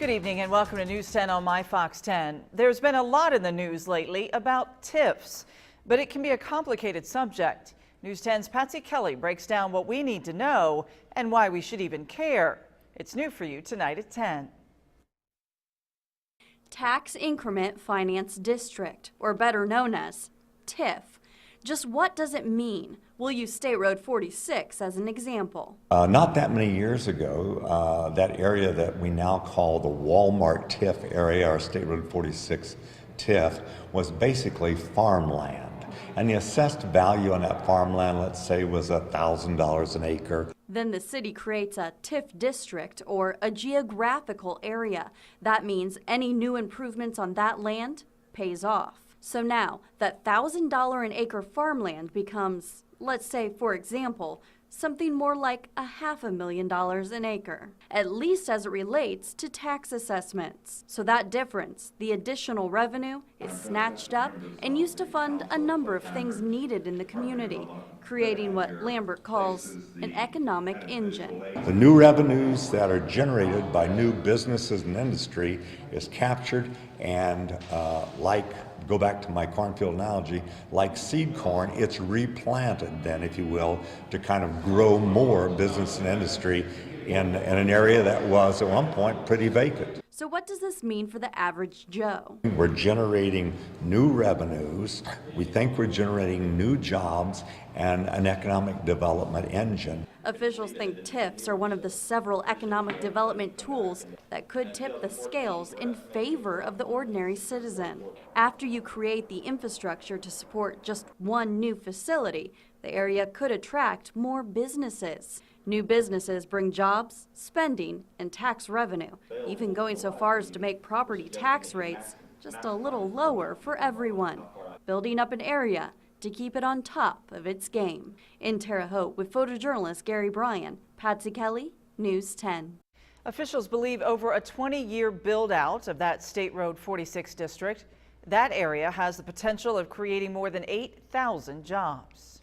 Good evening and welcome to News 10 on My Fox 10. There's been a lot in the news lately about TIFs, but it can be a complicated subject. News 10's Patsy Kelly breaks down what we need to know and why we should even care. It's new for you tonight at 10. Tax Increment Finance District, or better known as TIF. Just what does it mean? We'll use State Road 46 as an example. Not that many years ago, that area that we now call the Walmart TIF area, or State Road 46 TIF, was basically farmland. And the assessed value on that farmland, let's say, was $1,000 an acre. Then the city creates a TIF district, or a geographical area. That means any new improvements on that land pays off. So now that $1,000 an acre farmland becomes, let's say, for example, something more like $500,000 an acre, at least as it relates to tax assessments. So that difference, the additional revenue, is snatched up and used to fund a number of things needed in the community, creating what Lambert calls an economic engine. The new revenues that are generated by new businesses and industry is captured and go back to my cornfield analogy, like seed corn, it's replanted then, if you will, to kind of grow more business and industry in an area that was at one point pretty vacant. So what does this mean for the average Joe? We're generating new revenues. We think we're generating new jobs and an economic development engine. Officials think TIFs are one of the several economic development tools that could tip the scales in favor of the ordinary citizen. After you create the infrastructure to support just one new facility, the area could attract more businesses. New businesses bring jobs, spending, and tax revenue, even going so far as to make property tax rates just a little lower for everyone, building up an area to keep it on top of its game. In Terre Haute with photojournalist Gary Bryan, Patsy Kelly, News 10. Officials believe over a 20-year build-out of that State Road 46 district, that area has the potential of creating more than 8,000 jobs.